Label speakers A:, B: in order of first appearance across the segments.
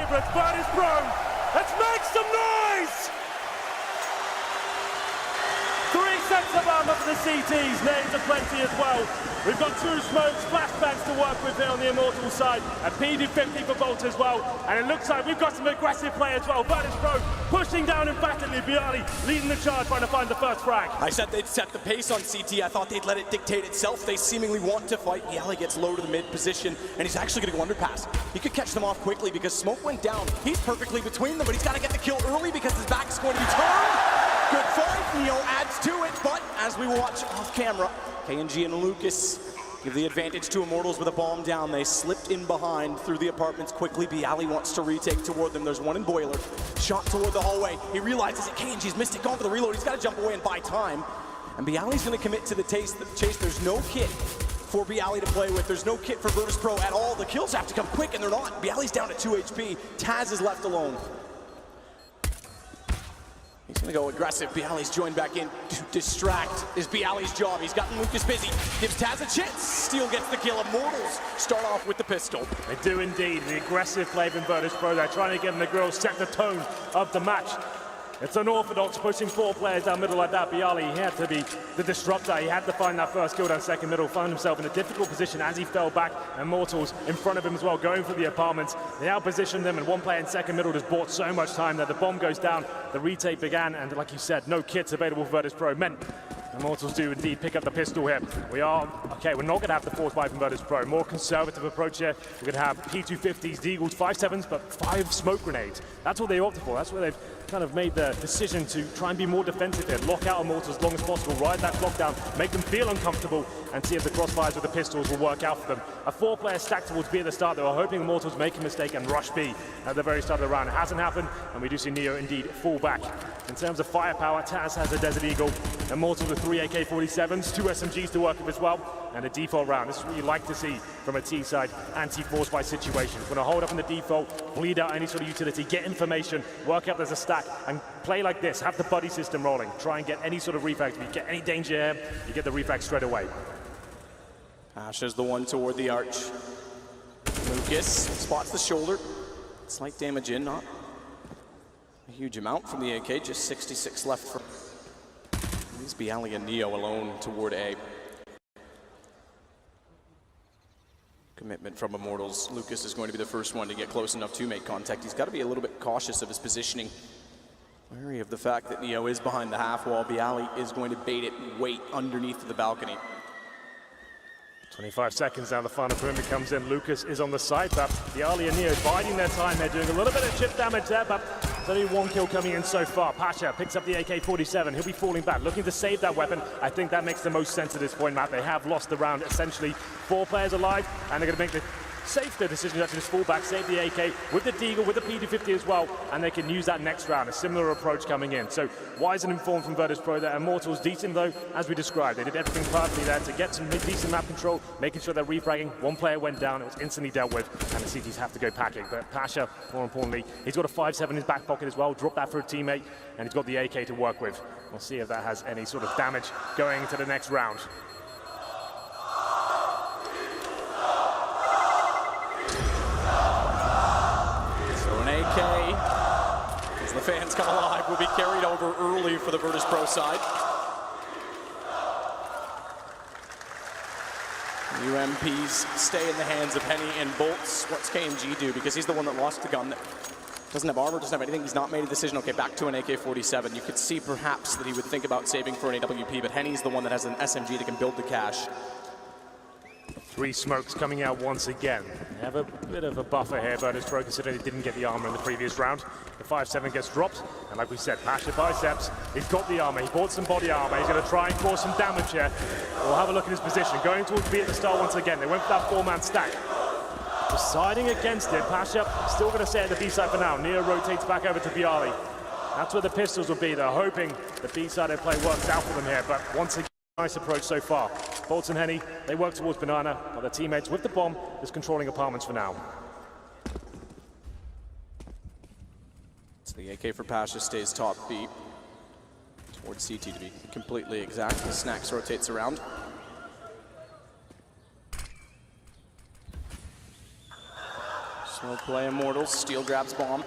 A: favourites, bo3. Let's make some noise! 3 sets of armor for the CTs, nades are plenty as well. We've got 2 smokes, flashbangs to work with here on the Immortals side, a PD-50 for Bolt as well, and it looks like we've got some aggressive play as well. bo3 pushing down emphatically, BGL leading the charge, trying to find the first frag.
B: I said they'd set the pace on CT. I thought they'd let it dictate itself. They seemingly want to fight. BGL gets low to the mid position, and he's actually going to go underpass. He could catch them off quickly because smoke went down. He's perfectly between them, but he's got to get the kill early because his back is going to be turned. Good fight, Neo adds to it, but as we watch off camera, KNG and Lucas give the advantage to Immortals with a bomb down. They slipped in behind through the apartments quickly. BGL wants to retake toward them. There's one in Boiler. Shot toward the hallway. He realizes that KNG's missed it, going for the reload. He's got to jump away and buy time. And BGL's going to commit to the chase. There's no kit for BGL to play with. There's no kit for bo3 at all. The kills have to come quick, and they're not. BGL's down to 2 HP. Taz is left alone. He's going to go aggressive. BGL's joined back in to distract is BGL's job. He's gotten Lucas busy. Gives Taz a chance. Steel gets the kill. Immortals start off with the pistol.
A: They do indeed. The aggressive play from bo3. They're trying to get in the grill, set the tone of the match. It's unorthodox pushing 4 players down middle like that. BGL, he had to be the disruptor. He had to find that first kill down second middle. Found himself in a difficult position as he fell back. Immortals in front of him as well, going for the apartments. They outpositioned them, and one player in second middle just bought so much time that the bomb goes down. The retake began, and like you said, no kits available for bo3. Meant Immortals do indeed pick up the pistol here. We're not going to have the 4-5 from bo3. More conservative approach here. We're going to have P250s, Deagles, 5.7s, but 5 smoke grenades. That's what they opted for. That's where they've kind of made the decision to try and be more defensive here. Lock out Immortals as long as possible, ride that clock down, make them feel uncomfortable, and see if the crossfires with the pistols will work out for them. A 4-player stack towards B at the start. They were hoping Immortals make a mistake and rush B at the very start of the round. It hasn't happened, and we do see Neo indeed fall back. In terms of firepower, Taz has a Desert Eagle, Immortals with 3 AK-47s, 2 SMGs to work with as well, and a default round. This is what you like to see from a T-side anti-force fight situation. We're going to hold up in the default, bleed out any sort of utility, get information, work out there's a stack, and play like this. Have the buddy system rolling. Try and get any sort of refrags. If you get any danger here, you get the refrags straight away.
B: Asha's the one toward the arch. Lucas spots the shoulder. Slight damage in, not a huge amount from the AK, just 66 left for... He's BGL and Neo alone toward A. Commitment from Immortals. Lucas is going to be the first one to get close enough to make contact. He's got to be a little bit cautious of his positioning. Wary of the fact that Neo is behind the half wall. BGL is going to bait it, wait underneath the balcony.
A: 25 seconds now, the final perimeter comes in. Lucas is on the side, but BGL and Neo biding their time. They're doing a little bit of chip damage there, but there's only 1 kill coming in so far. Pasha picks up the AK-47. He'll be falling back, looking to save that weapon. I think that makes the most sense at this point, Matt. They have lost the round, essentially 4 players alive, and they're going to make the safer decision to actually just fall back, save the AK with the Deagle, with the PD-50 as well, and they can use that next round. A similar approach coming in. So wise and informed from bo3. Their Immortals decent though, as we described. They did everything perfectly there to get some decent map control, making sure they're refragging. 1 player went down, it was instantly dealt with, and the CTs have to go packing. But Pasha, more importantly, he's got a 5.7 in his back pocket as well. Drop that for a teammate, and he's got the AK to work with. We'll see if that has any sort of damage going into the next round.
B: As the fans come alive, will be carried over early for the bo3 side. UMPs stay in the hands of Henny and Bolts. What's KNG do? Because he's the one that lost the gun. Doesn't have armor, doesn't have anything. He's not made a decision. Okay, back to an AK-47. You could see perhaps that he would think about saving for an AWP, but Henny's the one that has an SMG that can build the cache.
A: 3 smokes coming out once again. They have a bit of a buffer here, bo3, considering they didn't get the armor in the previous round. The 5.7 gets dropped, and like we said, Pasha biceps, he's got the armor, he bought some body armor, he's going to try and cause some damage here. We'll have a look at his position, going towards B at the start once again. They went for that 4-man stack. Deciding against it, Pasha still going to stay at the B side for now. Neo rotates back over to BGL. That's where the pistols will be. They're hoping the B side of play works out for them here, but once again, nice approach so far. Bolts and Henny, they work towards Banana, but their teammates with the bomb is controlling apartments for now.
B: So the AK for Pasha stays top B. Towards CT to be completely exact. The Snacks rotates around. We'll play Immortals. Steel grabs bomb.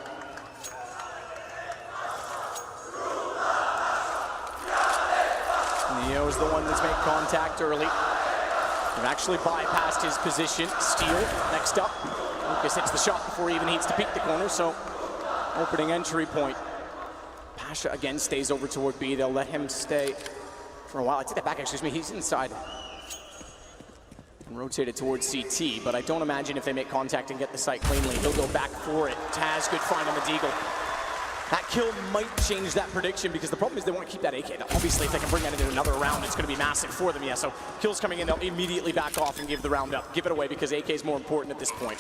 B: Neo is the one that's made contact early. They've actually bypassed his position. Steel next up. Lucas hits the shot before he even needs to peek the corner, so opening entry point. Pasha again stays over toward B. They'll let him stay for a while. I take that back, excuse me. He's inside. And rotated towards CT, but I don't imagine if they make contact and get the site cleanly, he'll go back for it. Taz, good find on the deagle. That kill might change that prediction because the problem is they want to keep that AK. Now, obviously, if they can bring that into another round, it's going to be massive for them. Yeah, so kills coming in, they'll immediately back off and give the round up. Give it away because AK is more important at this point.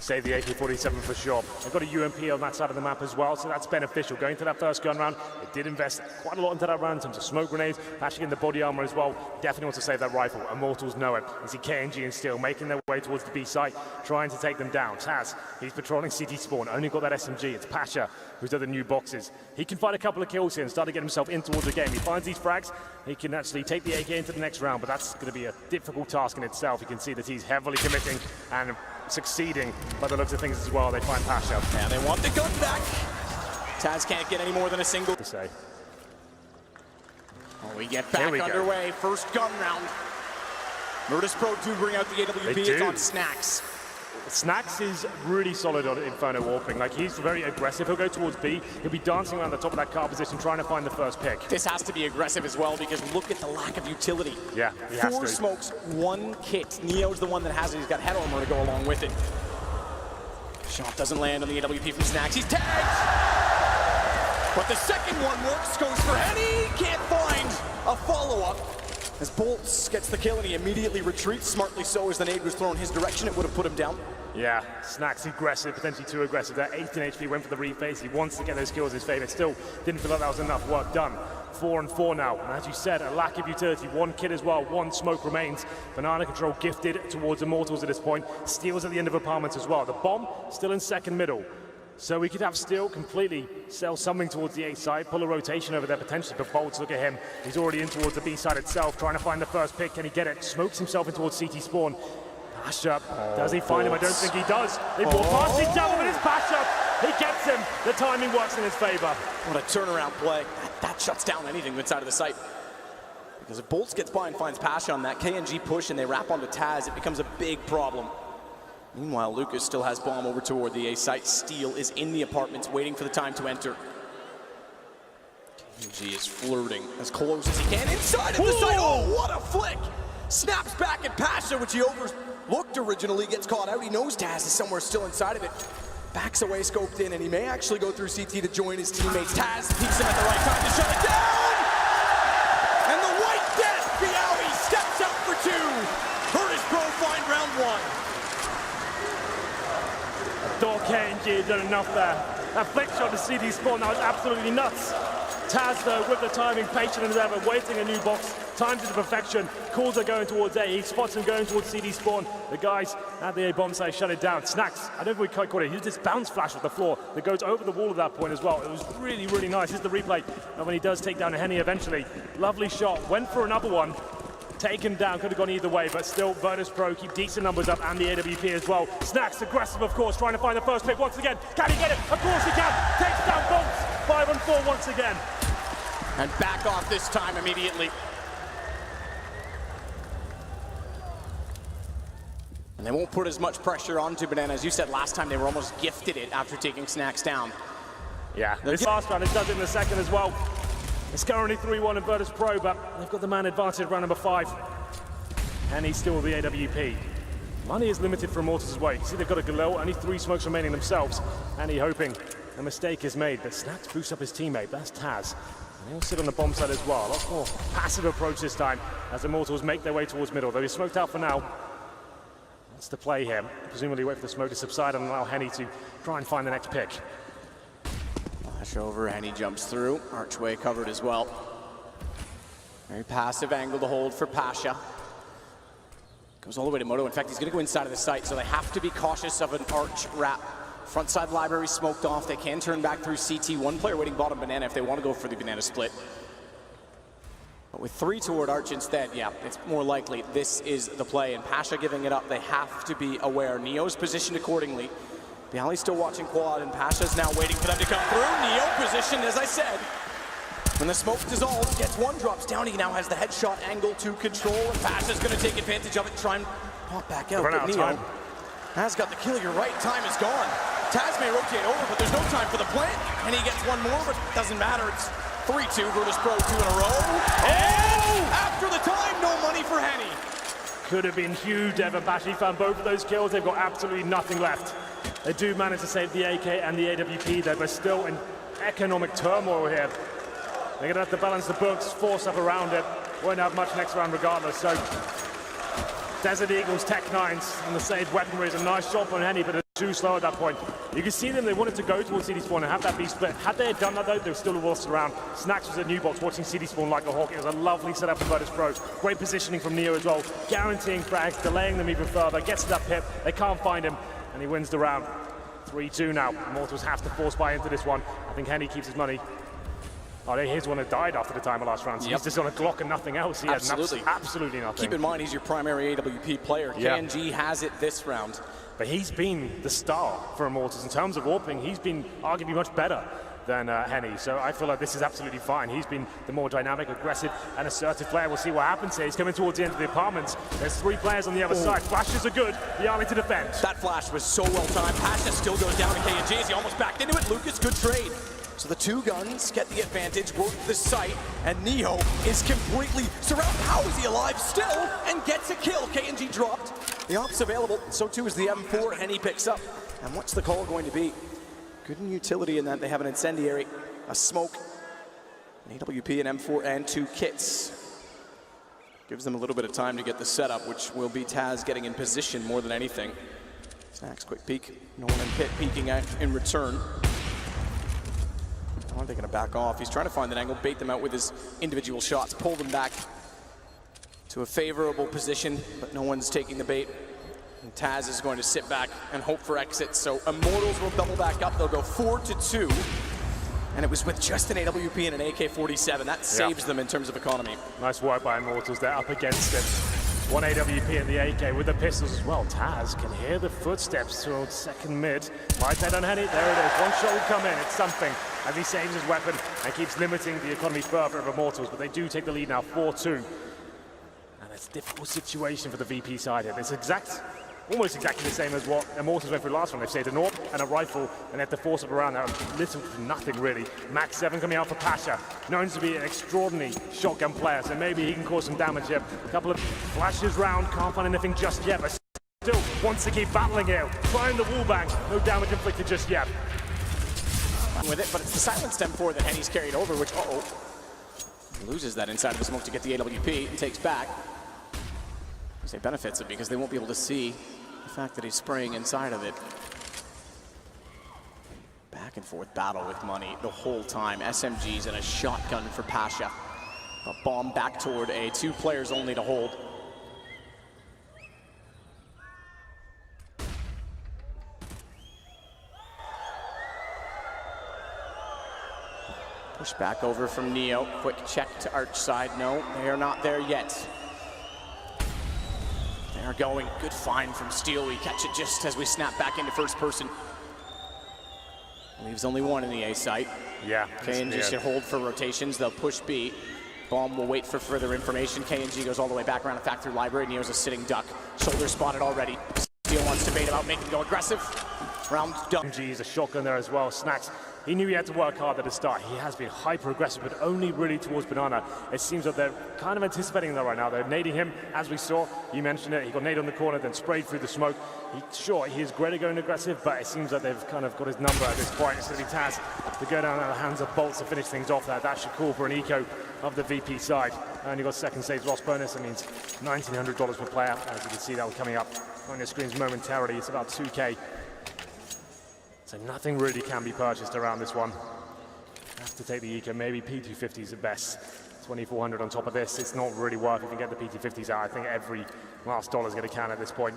A: Save the AK-47 for sure. They've got a UMP on that side of the map as well, so that's beneficial. Going to that first gun round, it did invest quite a lot into that round in terms of smoke grenades, patching in the body armor as well. Definitely wants to save that rifle. Immortals know it. You see KNG and Steel making their way towards the B site, trying to take them down. Taz, he's patrolling CT spawn, only got that SMG. It's Pasha who's done the new boxes. He can find a couple of kills here and start to get himself in towards the game. He finds these frags, he can actually take the AK into the next round, but that's going to be a difficult task in itself. You can see that he's heavily committing and succeeding by the looks of things as well. They find Pasha.
B: Yeah, they want the gun back. Taz can't get any more than a single.
A: To say.
B: Oh, we get back underway. First gun round. Virtus Pro do bring out the AWP. It's on Snacks.
A: Snacks is really solid on Inferno warping. Like, he's very aggressive. He'll go towards B. He'll be dancing around the top of that car position, trying to find the first pick.
B: This has to be aggressive as well because look at the lack of utility.
A: Yeah, he has
B: 4 smokes, 1 kit. Neo's the one that has it. He's got head armor to go along with it. Shot doesn't land on the AWP from Snacks. He's tagged! But the second one works, goes for Henny. Can't find a follow-up. As Bolts gets the kill and he immediately retreats, smartly so, as the nade was thrown his direction, it would have put him down.
A: Yeah, Snacks aggressive, potentially too aggressive. That 18 HP went for the reface. He wants to get those kills in his favor. Still didn't feel like that was enough work done. 4 and 4 now. And as you said, a lack of utility. 1 kit as well, 1 smoke remains. Banana control gifted towards Immortals at this point. Steals at the end of apartments as well. The bomb still in second middle. So we could have Steel completely sell something towards the A side, pull a rotation over there potentially, but Bolts, look at him. He's already in towards the B side itself, trying to find the first pick. Can he get it? Smokes himself in towards CT spawn. Pasha, does he find him? I don't think he does. They walk past each other, but it's Pasha. He gets him. The timing works in his favor.
B: What a turnaround play. That shuts down anything inside of the site. Because if Bolts gets by and finds Pasha on that KNG push and they wrap onto Taz, it becomes a big problem. Meanwhile, Lucas still has bomb over toward the A site. Steel is in the apartments waiting for the time to enter. KNG is flirting as close as he can inside of the site. Oh, what a flick! Snaps back at Pasha, which he overlooked originally, gets caught out. He knows Taz is somewhere still inside of it. Backs away, scoped in, and he may actually go through CT to join his teammates. Taz peeks him at the right time to shut it down! And the White Death, Bialy, steps up for 2. Virtus Pro find round 1.
A: Thought KNG had done enough there. That flick shot to CD spawn, that was absolutely nuts. Taz, though, with the timing, patient as ever, waiting a new box, timed it to perfection. Calls are going towards A, he spots him going towards CD spawn. The guys at the A bomb site shut it down. Snacks, I don't know if we quite caught it, he used this bounce flash off the floor that goes over the wall at that point as well. It was really, really nice. Here's the replay of when he does take down Henny eventually. Lovely shot, went for another one. Taken down, could have gone either way, but still Virtus Pro keep decent numbers up and the AWP as well. Snacks aggressive, of course, trying to find the first pick once again. Can he get it? Of course he can. Takes down Bolts. 5 and 4 once again.
B: And back off this time immediately. And they won't put as much pressure onto Banana. As you said last time, they were almost gifted it after taking Snacks down.
A: Yeah, this last round, it does it in the second as well. It's currently 3-1 in Virtus Pro, but they've got the man advantage round number 5. And he's still the AWP. Money is limited for Immortals as well. You can see they've got a Galil, only 3 smokes remaining themselves. And he hoping a mistake is made, but Snacks boosts up his teammate. That's Taz. And he'll sit on the bomb side as well. A lot more passive approach this time as Immortals make their way towards middle. Though he's smoked out for now. That's the play here. Presumably wait for the smoke to subside and allow Henny to try and find the next pick.
B: Flash over, Henny jumps through. Archway covered as well. Very passive angle to hold for Pasha. Goes all the way to Moto. In fact, he's going to go inside of the site, so they have to be cautious of an arch wrap. Front side library smoked off. They can turn back through CT. 1 player waiting bottom Banana if they want to go for the Banana split. But with 3 toward Arch instead, yeah, it's more likely this is the play. And Pasha giving it up, they have to be aware. Neo's positioned accordingly. Bialy's still watching quad, and Pasha's now waiting for them to come through. Neo positioned, as I said. When the smoke dissolves, gets one, drops down. He now has the headshot angle to control, and Pasha's going to take advantage of it, try and pop back out. But Neo has got the kill. You're right, time is gone. Taz may rotate over, but there's no time for the plant. And he gets one more, but it doesn't matter. It's 3-2, Virtus Pro 2 in a row. And after the time, no money for Henny.
A: Could have been huge, Evan Bashi found both of those kills. They've got absolutely nothing left. They do manage to save the AK and the AWP though, but still in economic turmoil here. They're gonna have to balance the books, force up around it. Won't have much next round regardless, so Desert Eagles, Tech 9s, and the saved weaponry is a nice shot from Henny, but they're too slow at that point. You can see them, they wanted to go towards CD Spawn and have that be split. Had they done that though, they were still lost around. Snacks was at New Box watching CD Spawn like a hawk. It was a lovely setup for Virtus Pro. Great positioning from Neo as well, guaranteeing frags, delaying them even further. Gets to that pip, they can't find him, and he wins the round. 3-2 now. Immortals have to force buy into this one. I think Henny keeps his money. Oh, here's one that died after the time of last round. So he's just on a Glock and nothing else. He
B: absolutely.
A: Had absolutely nothing.
B: Keep in mind, he's your primary AWP player.
A: Yeah.
B: KNG has it this round.
A: But he's been the star for Immortals. In terms of AWPing, he's been arguably much better than Henny. So I feel like this is absolutely fine. He's been the more dynamic, aggressive, and assertive player. We'll see what happens here. He's coming towards the end of the apartments. There's 3 players on the other side. Flashes are good. Bialy to defend.
B: That flash was so well timed. Pasha still goes down to KNG as he almost backed into it. Lucas, good trade. So the 2 guns get the advantage, work the site, and Neo is completely surrounded. How is he alive still and gets a kill? KNG dropped. The op's available, so too is the M4 Henny picks up. And what's the call going to be? Good in utility in that they have an incendiary, a smoke, an AWP, an M4, and 2 kits. Gives them a little bit of time to get the setup, which will be Taz getting in position more than anything. Snacks, quick peek. No one in pit peeking in return. Are they going to back off? He's trying to find an angle, bait them out with his individual shots, pull them back to a favorable position, but no one's taking the bait. And Taz is going to sit back and hope for exits. So Immortals will double back up. They'll go 4-2. And it was with just an AWP and an AK-47. That saves them in terms of economy.
A: Nice work by Immortals. They're up against it. 1 AWP and the AK with the pistols as well. Taz can hear the footsteps towards second mid. Might head on Henny. There it is. One shot will come in. It's something as he saves his weapon and keeps limiting the economy further of Immortals. But they do take the lead now, 4-2. And it's a difficult situation for the VP side here. It's almost exactly the same as what Immortals went through last one. They've saved an AWP and a rifle, and they have to force up around now. Little to nothing, really. Max 7 coming out for Pasha, known to be an extraordinary shotgun player, so maybe he can cause some damage here. A couple of flashes round, can't find anything just yet, but still wants to keep battling here. Trying the wall bang, no damage inflicted just yet.
B: With it, but it's the silenced M4 that Henny's carried over, which, loses that inside of the smoke to get the AWP and takes back. I say benefits it because they won't be able to see the fact that he's spraying inside of it. Back and forth battle with money the whole time. SMGs and a shotgun for Pasha. A bomb back toward A, 2 players only to hold. Push back over from Neo. Quick check to Arch side. No, they are not there yet. They are going. Good find from Steele. We catch it just as we snap back into first person. Leaves only 1 in the A site.
A: Yeah.
B: KNG should hold for rotations. They'll push B. Bomb will wait for further information. KNG goes all the way back around the factory library. Neo's a sitting duck. Shoulder spotted already. Steele wants to bait him out, make him go aggressive. Round done.
A: KNG is a shotgun there as well. Snacks. He knew he had to work hard at the start. He has been hyper-aggressive, but only really towards Banana. It seems that they're kind of anticipating that right now. They're nading him, as we saw. You mentioned it. He got naded on the corner, then sprayed through the smoke. He is great at going aggressive, but it seems that they've kind of got his number at this point. It's going to be Taz to go down out of the hands of Bolts to finish things off there. That should call for an eco of the VP side. And you've got second saves loss bonus. That means $1,900 per player. As you can see, that one coming up on your screens momentarily. It's about 2K. So nothing really can be purchased around this one. Have to take the eco, maybe P250 is the best. 2,400 on top of this. It's not really worth it if you get the P250s out. I think every last dollar is going to count at this point.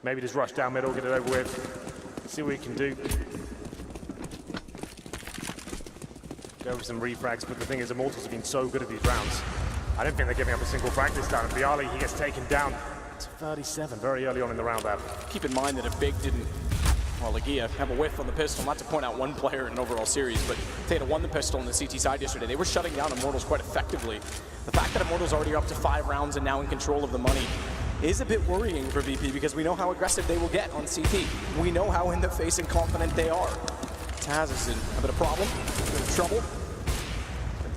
A: Maybe just rush down middle, get it over with, see what you can do. Go for some refrags, but the thing is, Immortals have been so good at these rounds. I don't think they're giving up a single frag this time. Bialy, he gets taken down to 37 very early on in the round there.
B: Keep in mind that if Big didn't, well, Legia have a whiff on the pistol, not to point out one player in an overall series, but if they had won the pistol on the CT side yesterday, they were shutting down Immortals quite effectively. The fact that Immortals already are up to 5 rounds and now in control of the money is a bit worrying for VP because we know how aggressive they will get on CT. We know how in the face and confident they are. Taz is in a bit of problem, a bit of trouble.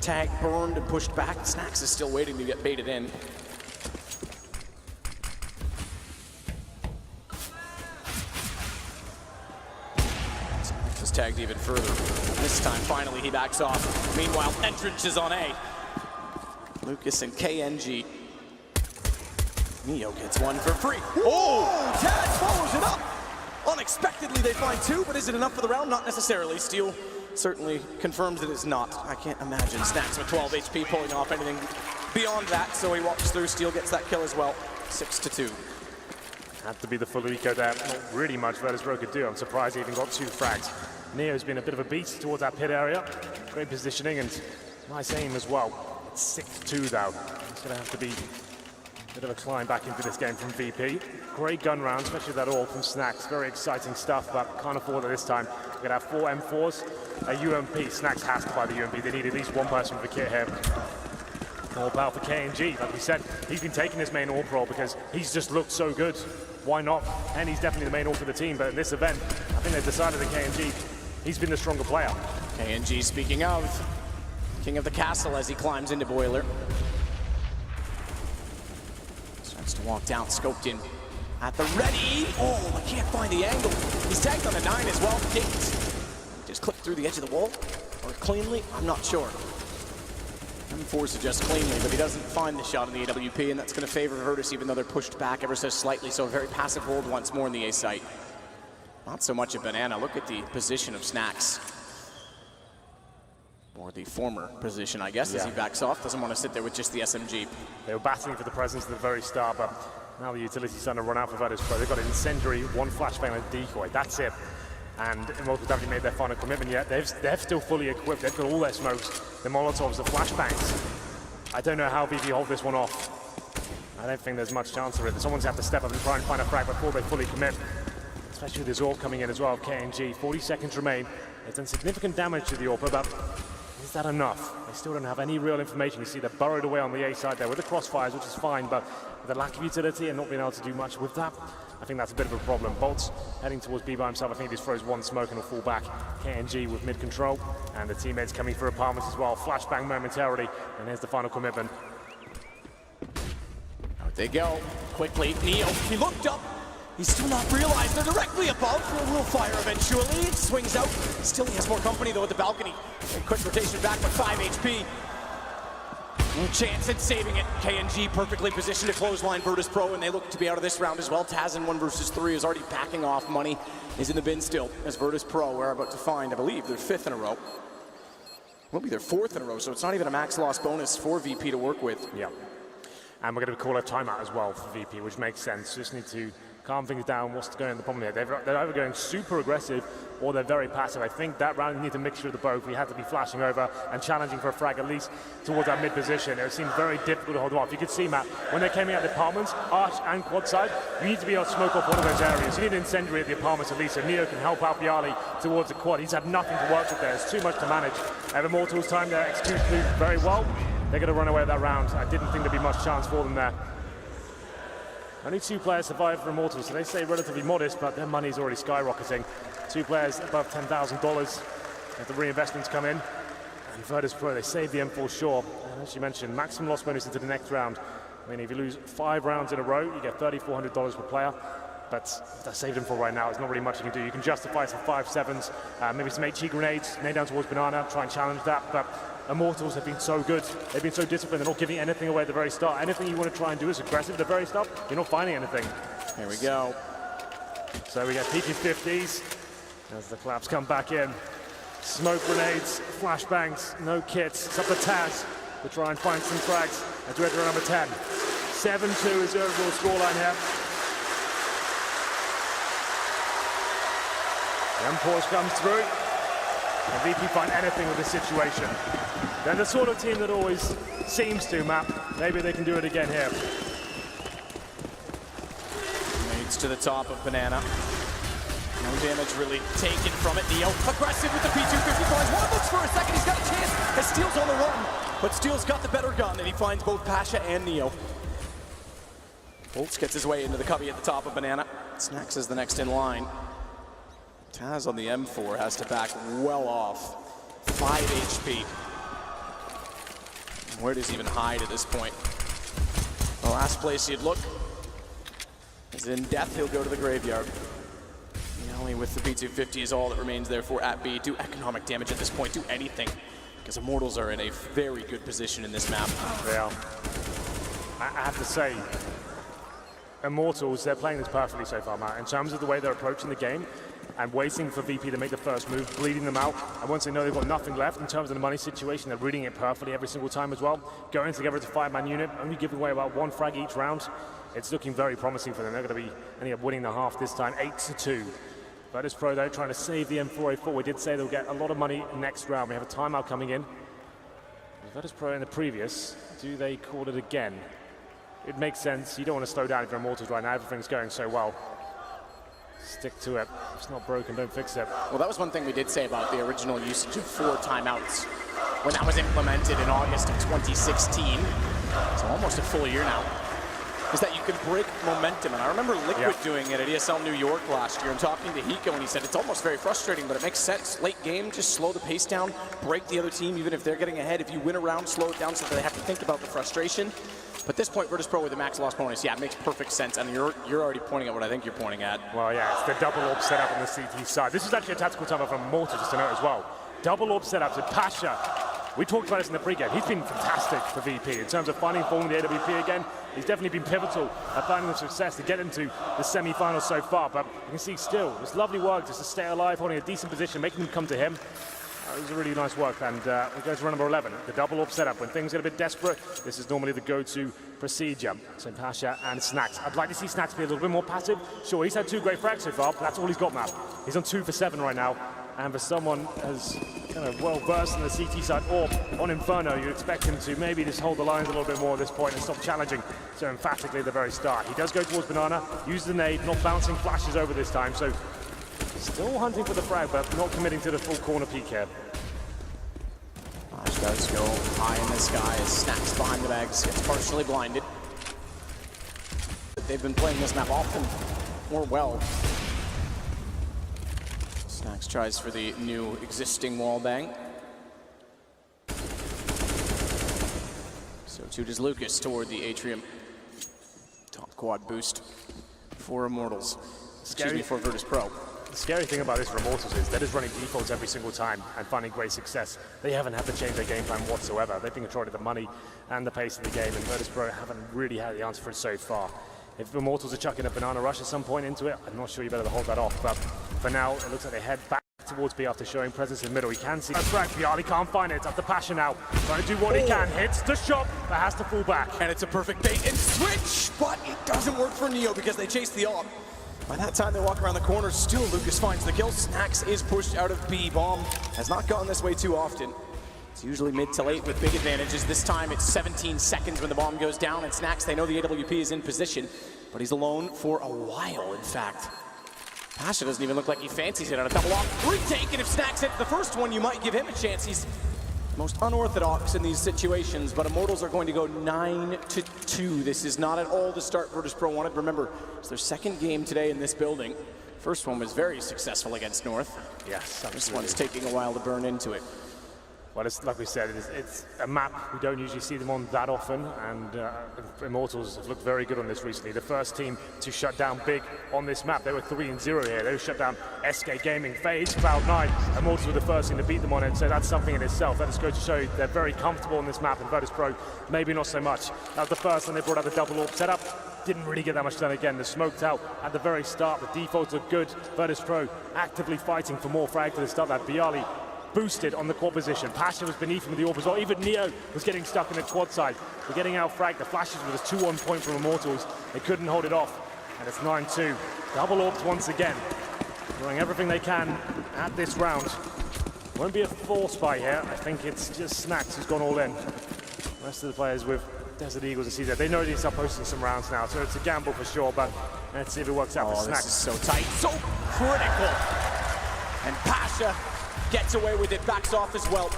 B: Tag burned and pushed back. Snacks is still waiting to get baited in. Snacks is tagged even further. This time, finally, he backs off. Meanwhile, Entrance is on A. Lucas and KNG. Neo gets one for free. Oh! Taz follows it up! Unexpectedly, they find 2, but is it enough for the round? Not necessarily. Steel certainly confirms that it's not. I can't imagine Snacks with 12 HP pulling off anything beyond that, so he walks through. Steel gets that kill as well. 6-2.
A: Had to be the full eco there. Not really much Virtus.pro could do. I'm surprised he even got 2 frags. Neo's been a bit of a beast towards that pit area. Great positioning and nice aim as well. It's 6-2 though. It's going to have to be a bit of a climb back into this game from VP. Great gun round, especially that all from Snacks. Very exciting stuff, but can't afford it this time. We're going to have 4 M4s, a UMP. Snacks has to buy the UMP. They need at least one person for the kit here. All power for KNG. Like we said, he's been taking this main AWP role because he's just looked so good. Why not? And he's definitely the main AWP for the team, but in this event, I think they've decided that KNG, he's been the stronger player.
B: KNG, speaking of, king of the castle as he climbs into Boiler. Starts to walk down, scoped in at the ready. Oh, I can't find the angle. He's tagged on a 9 as well. Gates just clipped through the edge of the wall, or cleanly, I'm not sure. M4 suggests cleanly, but he doesn't find the shot in the AWP, and that's going to favor Virtus, even though they're pushed back ever so slightly, so a very passive hold once more in the A site. Not so much a banana. Look at the position of Snacks. Or the former position, I guess, as he backs off. Doesn't want to sit there with just the SMG.
A: They were battling for the presence at the very start, but now the utility's starting to run out for Virtus.pro. They've got an incendiary, 1 flashbang and a decoy. That's it. And Immortals haven't made their final commitment yet. They're still fully equipped. They've got all their smokes, the Molotovs, the flashbangs. I don't know how VP hold this one off. I don't think there's much chance of it. Someone's have to step up and try and find a frag before they fully commit. Especially with this AWP coming in as well, KNG. 40 seconds remain. They've done significant damage to the AWP, but is that enough? They still don't have any real information. You see they're burrowed away on the A side there with the crossfires, which is fine, but with the lack of utility and not being able to do much with that, I think that's a bit of a problem. Bolt's heading towards B by himself. I think he just throws 1 smoke and will fall back. KNG with mid control, and the teammates coming for apartments as well. Flashbang momentarily, and here's the final commitment.
B: Out they go. Quickly, Neo, he looked up. He's still not realized they're directly above. We'll fire eventually. It swings out. Still he has more company though at the balcony. A quick rotation back with 5 HP. No chance at saving it. KNG perfectly positioned to clothesline Virtus.pro, and they look to be out of this round as well. Taz in 1 versus 3 is already backing off. Money is in the bin still as Virtus.pro are about to find, I believe, their 5th in a row. Will be their 4th in a row, so it's not even a max loss bonus for VP to work with.
A: Yeah. And we're going to call a timeout as well for VP, which makes sense. Just need to calm things down. What's going on the problem here? They're either going super aggressive or they're very passive. I think that round needs a mixture of the both. We had to be flashing over and challenging for a frag at least towards that mid position. It seemed very difficult to hold them off. You could see, Matt, when they came in at the apartments, arch and quad side, you need to be able to smoke off one of those areas. You need an incendiary at the apartments at least, so Neo can help out Bialy towards the quad. He's had nothing to work with there. It's too much to manage. And Immortals time there, execute very well. They're going to run away with that round. I didn't think there'd be much chance for them there. Only 2 players survived for Immortals, so they stay relatively modest, but their money's already skyrocketing. 2 players above $10,000 as the reinvestments come in. And Virtus.pro, they saved the M4 sure. And as you mentioned, maximum loss bonus into the next round. I mean, if you lose 5 rounds in a row, you get $3,400 per player. But that saved him for right now. There's not really much you can do. You can justify some 5-7s, maybe some HE grenades, nade down towards Banana, try and challenge that. But Immortals have been so good. They've been so disciplined. They're not giving anything away at the very start. Anything you want to try and do is aggressive at the very start. You're not finding anything.
B: Here we go.
A: So we get PP50s as the claps come back in. Smoke grenades, flashbangs, no kits. It's up to Taz to try and find some frags as we enter number 10. 7-2 is the overall scoreline here. The M-Pause comes through. And VP find anything with this situation. They're the sort of team that always seems to, Matt. Maybe they can do it again here.
B: Nades to the top of Banana. No damage really taken from it. Neo aggressive with the P250 coins. One looks for a second. He's got a chance as Steel's on the run. But Steel's got the better gun, and he finds both Pasha and Neo. Bolts gets his way into the cubby at the top of Banana. Snacks is the next in line. Taz on the M4 has to back well off. 5 HP. Where does he even hide at this point? The last place he'd look is in death. He'll go to the graveyard. Only with the B250 is all that remains there for at B. Do economic damage at this point, do anything. Because Immortals are in a very good position in this map.
A: Yeah. I have to say, Immortals, they're playing this perfectly so far, Matt, in terms of the way they're approaching the game and waiting for VP to make the first move, bleeding them out. And once they know they've got nothing left in terms of the money situation, they're reading it perfectly every single time as well. Going together as a 5-man unit, only giving away about 1 frag each round. It's looking very promising for them. They're going to be ending up winning the half this time, 8-2. bo3 though, trying to save the M4A4. We did say they'll get a lot of money next round. We have a timeout coming in. bo3 in the previous, do they call it again? It makes sense. You don't want to slow down if you're Immortals right now. Everything's going so well. Stick to it. If it's not broken, don't fix it.
B: Well, that was one thing we did say about the original usage of 4 timeouts when that was implemented in August of 2016. So almost a full year now. Is that you can break momentum. And I remember Liquid doing it at ESL New York last year and talking to Hiko, and he said it's almost very frustrating, but it makes sense. Late game, just slow the pace down, break the other team, even if they're getting ahead. If you win a round, slow it down so that they have to think about the frustration. But at this point, bo3 with the max loss bonus, yeah, it makes perfect sense. And you're already pointing at what I think you're pointing at.
A: Well, yeah, it's the double orb setup on the CT side. This is actually a tactical timeout from Immortals, just to note as well. Double orb setup to Pasha. We talked about this in the pregame. He's been fantastic for VP in terms of finding form in the AWP again. He's definitely been pivotal at finding the success to get into the semi-finals so far. But you can see still, it's lovely work just to stay alive, holding a decent position, making them come to him. It was a really nice work, and we go to run number 11, the double orb setup. When things get a bit desperate, this is normally the go-to procedure. So Pasha and Snacks. I'd like to see Snacks be a little bit more passive. Sure, he's had 2 great frags so far, but that's all he's got, Matt. He's on 2 for 7 right now. And for someone as kind of well-versed in the CT side or on Inferno, you expect him to maybe just hold the lines a little bit more at this point and stop challenging so emphatically at the very start. He does go towards Banana, uses the nade, not bouncing flashes over this time, so still hunting for the frag, but not committing to the full corner peek here.
B: Flash does go high in the sky as Snacks behind the bags, gets partially blinded. They've been playing this map often or well. Snacks tries for the new existing wall bang. So too does Lucas toward the atrium. Top quad boost for Immortals. Excuse me, for bo3.
A: The scary thing about this for Immortals is they're just running defaults every single time and finding great success. They haven't had to change their game plan whatsoever. They've been controlling the money and the pace of the game, and bo3 haven't really had the answer for it so far. If Immortals are chucking a banana rush at some point into it, I'm not sure you better hold that off. But for now, it looks like they head back towards B after showing presence in the middle. He can see a frag. Bialy can't find it. It's up to Pasha now. Trying to do what he can. Hits the shot, but has to fall back.
B: And it's a perfect bait and switch, but it doesn't work for Neo because they chase the op. By that time, they walk around the corner. Still, Lucas finds the kill. Snacks is pushed out of B. Bomb has not gone this way too often. It's usually mid to late with big advantages. This time, it's 17 seconds when the bomb goes down, and Snacks, they know the AWP is in position, but he's alone for a while, in fact. Pasha doesn't even look like he fancies it on a double off. Retake, and if Snacks hits the first one, you might give him a chance. He's most unorthodox in these situations, but Immortals are going to go 9-2. This is not at all the start bo3 wanted. Remember, it's their second game today in this building. First one was very successful against North.
A: Yes,
B: this one's taking a while to burn into it.
A: Well, it's, like we said, it's a map. We don't usually see them on that often, and Immortals have looked very good on this recently. The first team to shut down big on this map. They were 3-0 here. They shut down SK Gaming, FaZe, Cloud9. Immortals were the first team to beat them on it, so that's something in itself. That is going to show you they're very comfortable on this map, and bo3 maybe not so much. That was the first time they brought out the double orb setup. Didn't really get that much done again. They're smoked out at the very start. The defaults are good. bo3 actively fighting for more frag to the start. That Bialy boosted on the quad position. Pasha was beneath him with the orb as well. Even Neo was getting stuck in the quad side. They're getting out fragged. The flashes with a 2-1 point from Immortals. They couldn't hold it off. And it's 9-2. Double orbs once again. Doing everything they can at this round. Won't be a force buy here. I think it's just Snacks who's gone all in. The rest of the players with Desert Eagles and CZ, they know they start posting some rounds now, so it's a gamble for sure, but let's see if it works out for Snacks.
B: This is so tight, so critical. And Pasha gets away with it, backs off as well.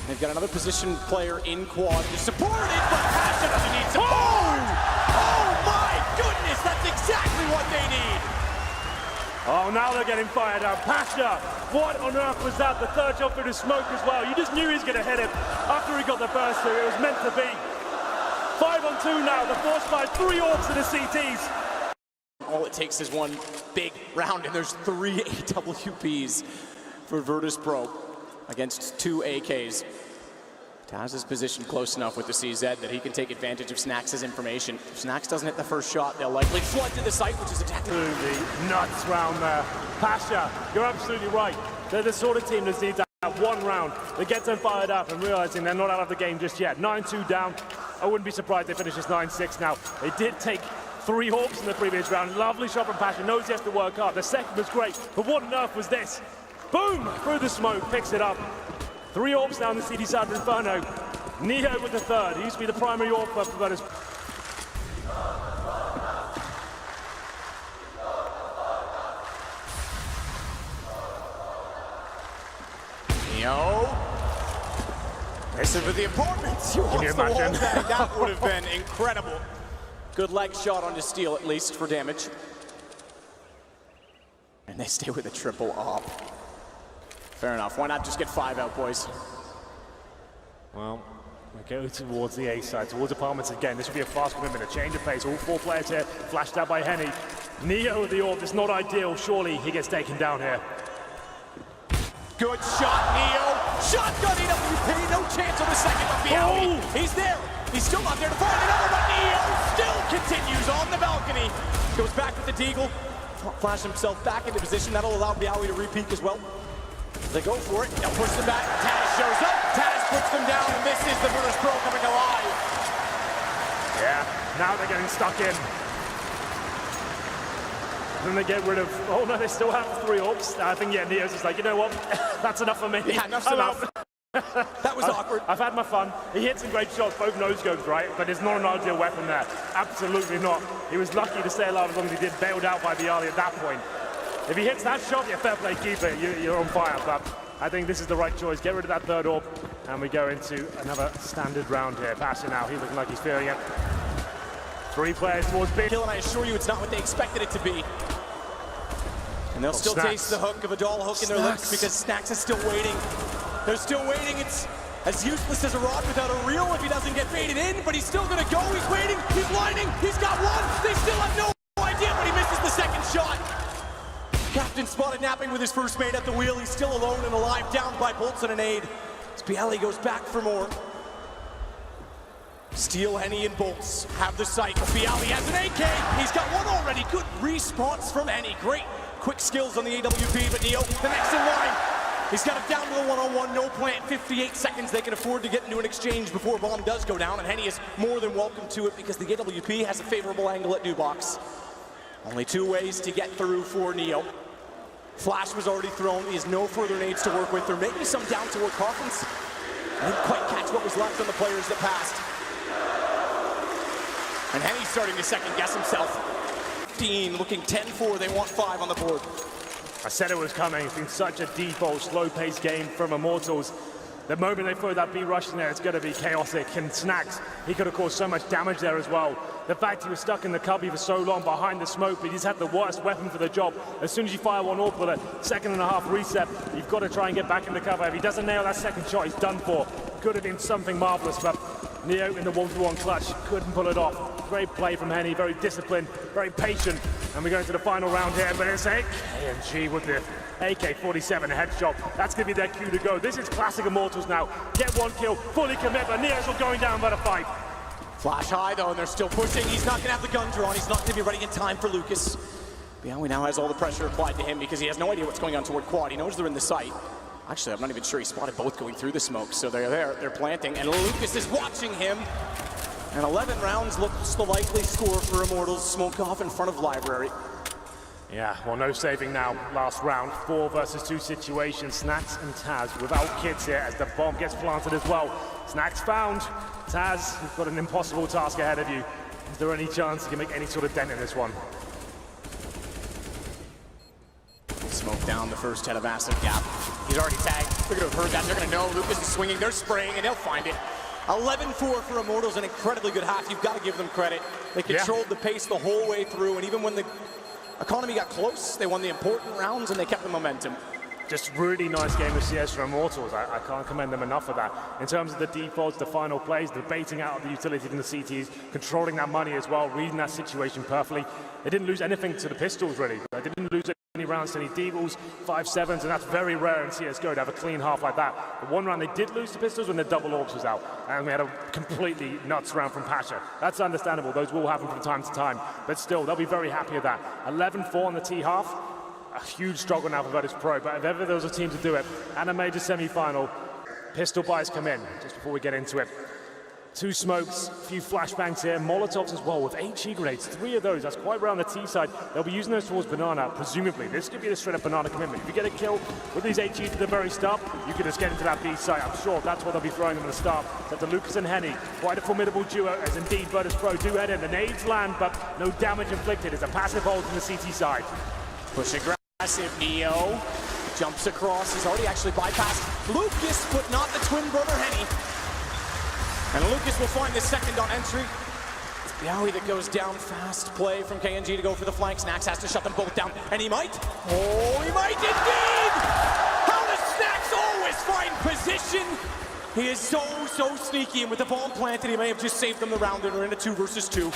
B: They've got another position player in quad to support it, but Pasha doesn't need support! Oh my goodness, that's exactly what they need!
A: Oh, now they're getting fired up. Pasha, what on earth was that? The third shot through the smoke as well. You just knew he was going to hit it after he got the first two. It was meant to be. 5 on 2 now, the force fight, 3 orbs to the CTs.
B: All it takes is one big round, and there's 3 AWPs for Virtus Pro against 2 AKs. Taz is positioned close enough with the CZ that he can take advantage of Snacks' information. If Snacks doesn't hit the first shot, they'll likely flood to the site, which is exactly
A: the nuts round there. Pasha, you're absolutely right. They're the sort of team that needs that one round that gets them fired up and realizing they're not out of the game just yet. 9-2 down. I wouldn't be surprised they finish this 9-6 now. They did take 3 orbs in the previous round. Lovely shot from Pasha. Knows he has to work hard. The second was great, but what on earth was this? Boom! Through the smoke, picks it up. 3 orbs down the CD side of Inferno. Neo with the third. He used to be the primary orb for Virtus.
B: Neo. Listen for the apartments. Can you imagine? That would have been incredible. Good leg shot on the steal, at least, for damage. And they stay with a triple op. Fair enough. Why not just get 5 out, boys?
A: Well, we go towards the A side, towards apartments again. This will be a fast commitment, a change of pace. All 4 players here, flashed out by Henny. Neo with the orb, it's not ideal. Surely he gets taken down here.
B: Good shot, Neo. Shotgun EWP, no chance on the second, but Bialy, he's there. He's still not there to find another, but Neo still continues on the balcony. Goes back with the Deagle. Flash himself back into position. That'll allow Bialy to repeat as well. They go for it. They'll push them back. Taz shows up. Taz puts them down, and this is the Virtus Pro coming alive.
A: Yeah, now they're getting stuck in. Then they get rid of, oh no, they still have 3 orbs. I think, yeah, Neo's just like, you know what? That's enough for me.
B: Yeah, enough's enough. That was awkward.
A: I've had my fun. He hit some great shots, both nose scopes, right? But it's not an ideal weapon there. Absolutely not. He was lucky to stay alive as long as he did, bailed out by Bialy at that point. If he hits that shot, yeah, fair play, keep it. You're on fire, but I think this is the right choice. Get rid of that third orb, and we go into another standard round here. Pasha now, he's looking like he's feeling it. 3 players towards B.
B: Kill, and I assure you it's not what they expected it to be. And they'll still taste the hook of a doll hook in their lips because Snacks is still waiting. They're still waiting. It's as useless as a rod without a reel if he doesn't get baited in, but he's still gonna go. He's waiting, he's blinding, he's got one. They still have no idea, but he misses the second shot. Captain spotted napping with his first mate at the wheel. He's still alone and alive, down by bolts and an aid. Bialy goes back for more. Steel, Henny, and Bolts have the sight. Bialy has an AK. He's got one already. Good response from Henny. Great quick skills on the AWP, but Neo, the next in line. He's got it down to the one-on-one, no plant. 58 seconds they can afford to get into an exchange before bomb does go down, and Henny is more than welcome to it because the AWP has a favorable angle at new box. Only 2 ways to get through for Neo. Flash was already thrown. He has no further nades to work with. There may be some down toward Coffins. I didn't quite catch what was left on the players that passed. And Henny's starting to second guess himself. 15, looking 10-4. They want 5 on the board.
A: I said it was coming. It's been such a default, slow-paced game from Immortals. The moment they throw that B rush in there, it's going to be chaotic. And Snacks, he could have caused so much damage there as well. The fact he was stuck in the cubby for so long behind the smoke, but he's had the worst weapon for the job. As soon as you fire one off with a 2.5 reset, you've got to try and get back in the cover. If he doesn't nail that second shot, he's done for. Could have been something marvelous, but Neo in the 1-for-1 clutch couldn't pull it off. Great play from Henny, very disciplined, very patient. And we go into the final round here, but it's a KNG with the AK-47 headshot. That's going to be their cue to go. This is classic Immortals now. Get 1 kill, fully commit, but Neo's all going down by the fight.
B: Flash high though, and they're still pushing. He's not going to have the gun drawn. He's not going to be ready in time for Lucas. Bialy now has all the pressure applied to him because he has no idea what's going on toward quad. He knows they're in the site. Actually, I'm not even sure he spotted both going through the smoke, so they're there, they're planting, and Lucas is watching him. And 11 rounds looks the likely score for Immortals. Smoke off in front of Library.
A: Yeah, well, no saving now. Last round, 4 versus 2 situation. Snacks and Taz without kids here as the bomb gets planted as well. Snacks found. Taz, you've got an impossible task ahead of you. Is there any chance you can make any sort of dent in this one?
B: Smoke down the first head of Acid Gap. He's already tagged. They're going to have heard that. They're going to know Lucas is swinging. They're spraying, and they'll find it. 11-4 for Immortals, an incredibly good half. You've got to give them credit. They controlled the pace the whole way through, and even when the economy got close, they won the important rounds, and they kept the momentum.
A: Just really nice game of CS for Immortals. I can't commend them enough for that. In terms of the defaults, the final plays, the baiting out of the utility from the CTs, controlling that money as well, reading that situation perfectly. They didn't lose anything to the pistols, really. They didn't lose any rounds to any Deagles, 5-7s, and that's very rare in CSGO to have a clean half like that. The one round they did lose to pistols when the double orbs was out, and we had a completely nuts round from Pasha. That's understandable. Those will happen from time to time, but still, they'll be very happy with that. 11-4 on the T half. A huge struggle now for Virtus Pro, but if ever there was a team to do it, and a major semi-final, pistol buys come in, just before we get into it. 2 smokes, a few flashbangs here, Molotovs as well with HE grenades, 3 of those, that's quite rare on the T side. They'll be using those towards Banana, presumably. This could be the straight up Banana commitment. If you get a kill with these HEs at the very start, you can just get into that B site. I'm sure that's what they'll be throwing them at the start. So the Lucas and Henny, quite a formidable duo, as indeed Virtus Pro do head in. The nades land, but no damage inflicted. It's a passive hold from the CT side.
B: Pushing aggressive, Neo jumps across. He's already actually bypassed Lucas, but not the twin brother Henny. And Lucas will find the second on entry. It's Bialy that goes down. Fast play from KNG to go for the flank. Snax has to shut them both down, and he might. Oh, he might indeed! How does Snax always find position? He is so sneaky, and with the bomb planted, he may have just saved them the round, and we're in a 2 versus 2.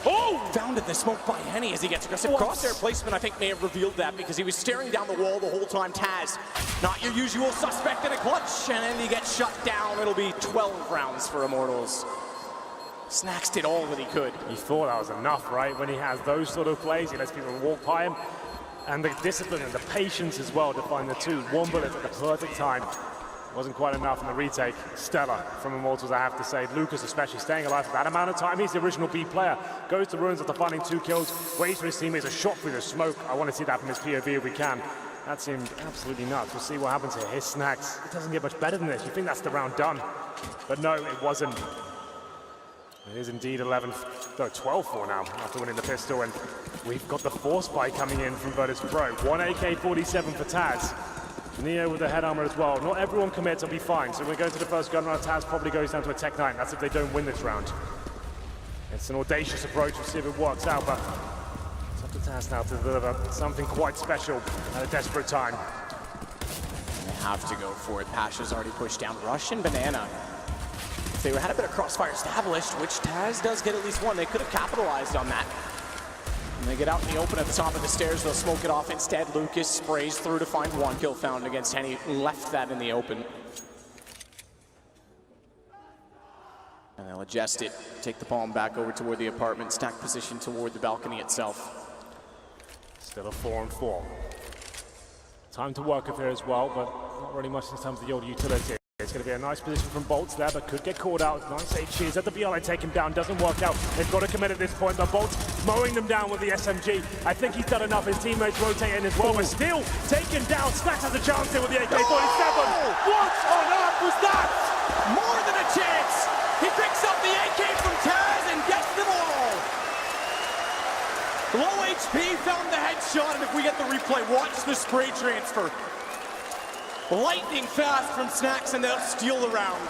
B: Oh! Found in the smoke by Henny as he gets aggressive. Crosshair placement, I think, may have revealed that because he was staring down the wall the whole time. Taz, not your usual suspect in a clutch, and then he gets shut down. It'll be 12 rounds for Immortals. Snax did all that he could.
A: He thought that was enough, right? When he has those sort of plays, he lets people walk by him. And the discipline and the patience as well to find the 2 1 bullet at the perfect time. Wasn't quite enough in the retake. Stellar from Immortals, I have to say. Lucas especially staying alive for that amount of time. He's the original B player. Goes to Ruins after finding 2 kills. Waits for his teammates, a shot through the smoke. I want to see that from his POV if we can. That seemed absolutely nuts. We'll see what happens here. His Snax. It doesn't get much better than this. You think that's the round done. But no, it wasn't. It is indeed 12-4 now after winning the pistol. And we've got the force spike coming in from Virtus Pro. 1 AK-47 for Taz. Neo with the head armor as well. Not everyone commits, will be fine. So we're going to the first gun round. Taz probably goes down to a Tech 9. That's if they don't win this round. It's an audacious approach. We'll see if it works out, but it's up to Taz now to deliver something quite special at a desperate time.
B: They have to go for it. Pasha's already pushed down. Rush and Banana. If they had a bit of crossfire established, which Taz does get at least 1, they could have capitalized on that. When they get out in the open at the top of the stairs, they'll smoke it off. Instead, Lucas sprays through to find 1 kill found against Henny. Left that in the open. And they'll adjust it, take the palm back over toward the apartment, stack position toward the balcony itself.
A: Still a 4-4. Time to work up here as well, but not really much in terms of the old utility. It's going to be a nice position from Bolts there, but could get caught out. Nice HE is at the BLA, take him down, doesn't work out. They've got to commit at this point, but Bolts mowing them down with the SMG. I think he's done enough. His teammates rotate in as well, but still taken down. Snax has a chance here with the AK-47. What on earth was that?
B: More than a chance. He picks up the AK from Taz and gets them all. Low HP found the headshot, and if we get the replay, watch the spray transfer. Lightning fast from Snax, and they'll steal the round.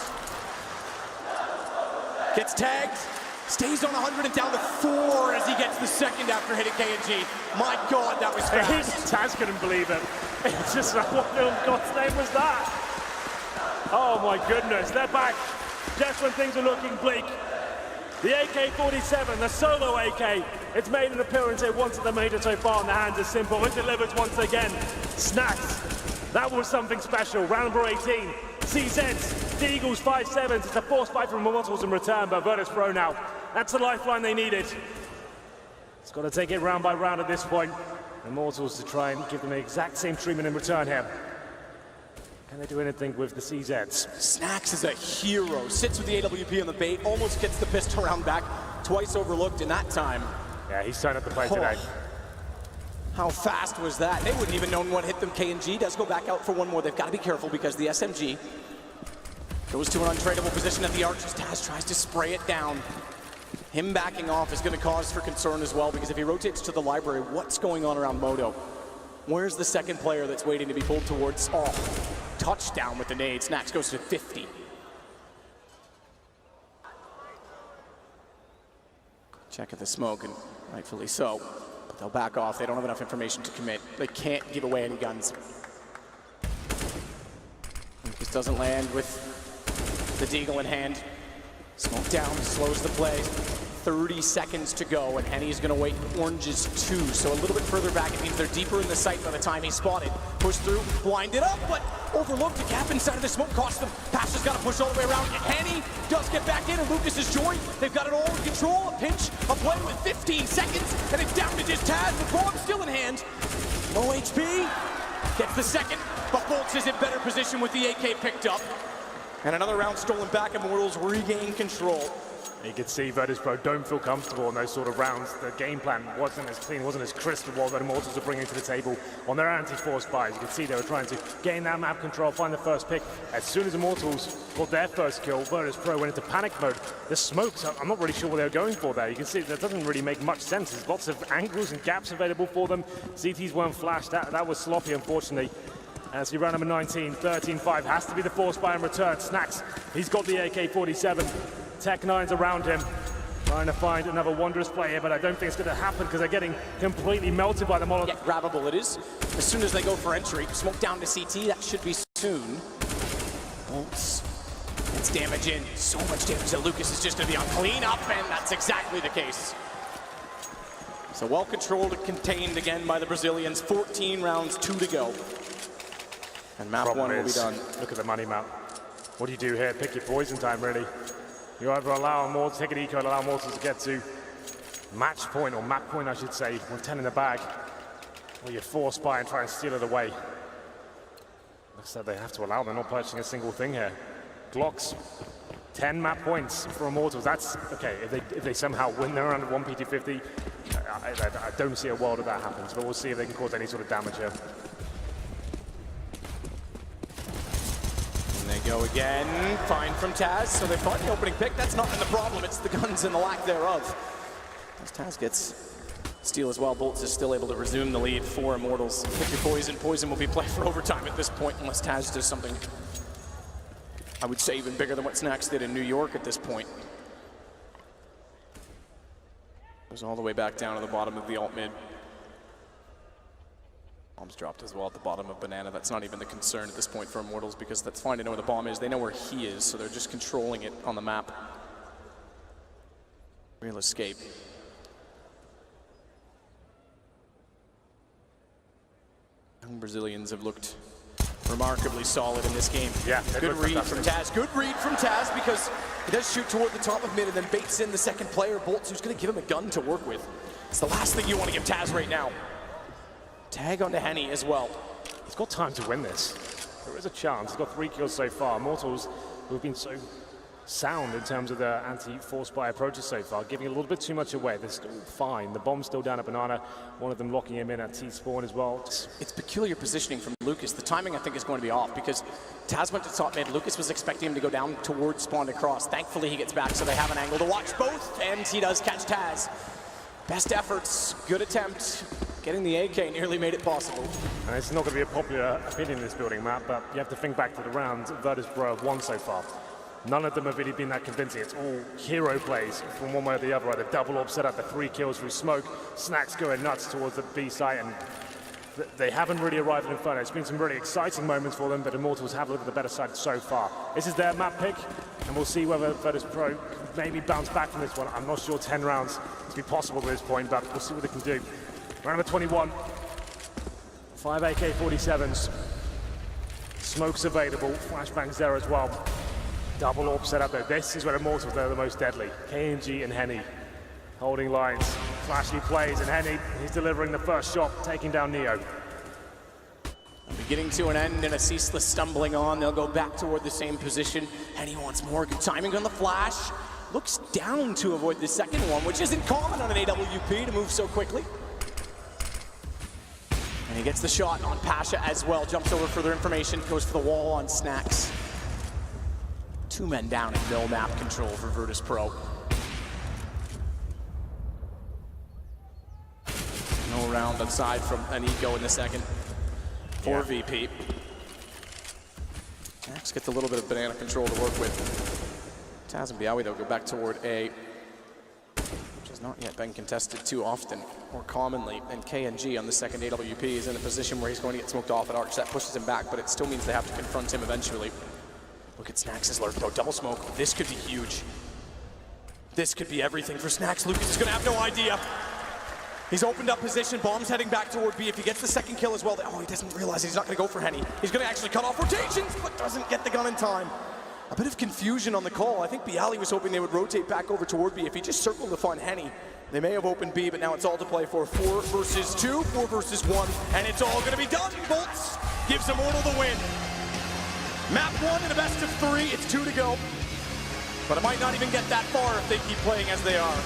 B: Gets tagged, stays on 100 and down to 4 as he gets the second after hitting KNG. My God, that was fast.
A: Taz couldn't believe it. It's just like, what in God's name was that? Oh my goodness, they're back just when things are looking bleak. The AK-47, the solo AK, it's made an appearance here once at the major so far, and the hands are simple. It delivers once again. Snax. That was something special. Round number 18. CZs, the Eagles 5-7s. It's a force fight from Immortals in return, but Virtus Pro now. That's the lifeline they needed. It's got to take it round by round at this point. Immortals to try and give them the exact same treatment in return here. Can they do anything with the CZs?
B: Snax is a hero. Sits with the AWP on the bait, almost gets the pistol round back. Twice overlooked in that time.
A: Yeah, he's turned up the play today.
B: How fast was that? They wouldn't even know what hit them. KNG does go back out for one more. They've got to be careful because the SMG goes to an untradeable position at the arches. Taz tries to spray it down. Him backing off is going to cause for concern as well, because if he rotates to the library, what's going on around Moto? Where's the second player that's waiting to be pulled towards? Oh, touchdown with the nade. Snacks goes to 50. Check at the smoke, and rightfully so. But they'll back off. They don't have enough information to commit. They can't give away any guns. Lucas doesn't land with the deagle in hand. Smoke down, slows the play. 30 seconds to go, and Henny's gonna wait oranges 2. So a little bit further back, it means they're deeper in the sight by the time he's spotted. Push through, blinded up, but overlooked. A gap inside of the smoke cost them. Pastor's gotta push all the way around. Henny does get back in, and Lucas's joy. They've got it all in control. A pinch, a play with 15 seconds, and it's down to just Taz with bomb still in hand. Low HP, gets the second, but Bolts is in better position with the AK picked up. And another round stolen back, Immortals regain control.
A: You could see Virtus.pro don't feel comfortable in those sort of rounds. The game plan wasn't as clean, wasn't as crisp as what Immortals are bringing to the table on their anti-force buys. You could see they were trying to gain that map control, find the first pick. As soon as Immortals got their first kill, Virtus.pro went into panic mode. The smokes, I'm not really sure what they were going for there. You can see that doesn't really make much sense. There's lots of angles and gaps available for them. CTs weren't flashed. That was sloppy, unfortunately. As he round number 19, 13-5 has to be the force buy in return. Snacks, he's got the AK-47. Tech-9's around him, trying to find another wondrous play here, but I don't think it's going to happen because they're getting completely melted by the Molotov.
B: Yeah, grabbable it is. As soon as they go for entry, smoke down to CT, that should be soon. Bolts, it's damage in. So much damage that Lucas is just going to be on cleanup, and that's exactly the case. So well controlled and contained again by the Brazilians. 14 rounds, 2 to go. And map 1 will be done.
A: Look at the money map. What do you do here? Pick your poison time, really. You either allow more, take an eco and allow Mortals to get to match point, or map point, I should say, with 10 in the bag, or you force buy and try and steal it away. Looks like they have to allow them, not purchasing a single thing here. Glocks, 10 map points for Immortals. That's okay. If they somehow win their round at 1 PT50, I don't see a world that that happens, but we'll see if they can cause any sort of damage here.
B: They go again, fine from Taz, so they find the opening pick. That's not the problem, it's the guns and the lack thereof. As Taz gets steal as well, Bolts is still able to resume the lead for Immortals. Pick your poison. Poison will be played for overtime at this point, unless Taz does something, I would say, even bigger than what Snacks did in New York at this point. Goes all the way back down to the bottom of the alt mid. Bomb's dropped as well at the bottom of Banana. That's not even the concern at this point for Immortals, because that's fine to know where the bomb is. They know where he is, so they're just controlling it on the map. Real escape. Young Brazilians have looked remarkably solid in this game.
A: Yeah,
B: good read from Taz. Good read from Taz, because he does shoot toward the top of mid and then baits in the second player, Bolts, who's going to give him a gun to work with. It's the last thing you want to give Taz right now. Tag onto Henny as well.
A: He's got time to win this. There is a chance. He's got 3 kills so far. Immortals, who have been so sound in terms of their anti-force buy approaches so far, giving a little bit too much away. They're still fine. The bomb's still down at Banana. One of them locking him in at T-spawn as well.
B: It's peculiar positioning from Lucas. The timing, I think, is going to be off, because Taz went to top mid. Lucas was expecting him to go down towards spawn and cross. Thankfully, he gets back, so they have an angle to watch both, and he does catch Taz. Best efforts, good attempt. Getting the AK nearly made it possible.
A: And it's not going to be a popular opinion in this building map, but you have to think back to the rounds Virtus.pro have won so far. None of them have really been that convincing. It's all hero plays from one way or the other. Either double up, set up the 3 kills through smoke, Snacks going nuts towards the B site, and they haven't really arrived in Inferno. It's been some really exciting moments for them, but Immortals have looked at the better side so far. This is their map pick, and we'll see whether Virtus.pro maybe bounce back from this one. I'm not sure 10 rounds to be possible at this point, but we'll see what they can do. Round number 21, 5 AK-47s, smokes available, flashbangs there as well. Double orb set up there. This is where Immortals are the most deadly. KNG and Henny holding lines, flashy plays, and Henny, he's delivering the first shot, taking down Neo.
B: Beginning to an end and a ceaseless stumbling on. They'll go back toward the same position. Henny wants more. Good timing on the flash. Looks down to avoid the second one, which isn't common on an AWP to move so quickly. And he gets the shot on Pasha as well. Jumps over for their information, goes for the wall on Snacks. 2 men down in mill map control for Virtus Pro. No round aside from an eco in the second for VP. Snacks gets a little bit of banana control to work with. Taz and Biawi, though, go back toward A, which has not yet been contested too often or commonly. And KNG on the second AWP is in a position where he's going to get smoked off at Arch. That pushes him back, but it still means they have to confront him eventually. Look at Snacks' lurk, though. Double smoke. This could be huge. This could be everything for Snacks. Lucas is going to have no idea. He's opened up position. Bomb's heading back toward B. If he gets the second kill as well, oh, he doesn't realize he's not going to go for Henny. He's going to actually cut off rotations, but doesn't get the gun in time. A bit of confusion on the call. I think Bialy was hoping they would rotate back over toward B. If he just circled to find Henny, they may have opened B, but now it's all to play for. 4 versus 2, 4 versus 1, and it's all going to be done. Bolts gives Immortal the win. Map 1 in a best of 3. It's 2 to go. But it might not even get that far if they keep playing as they are.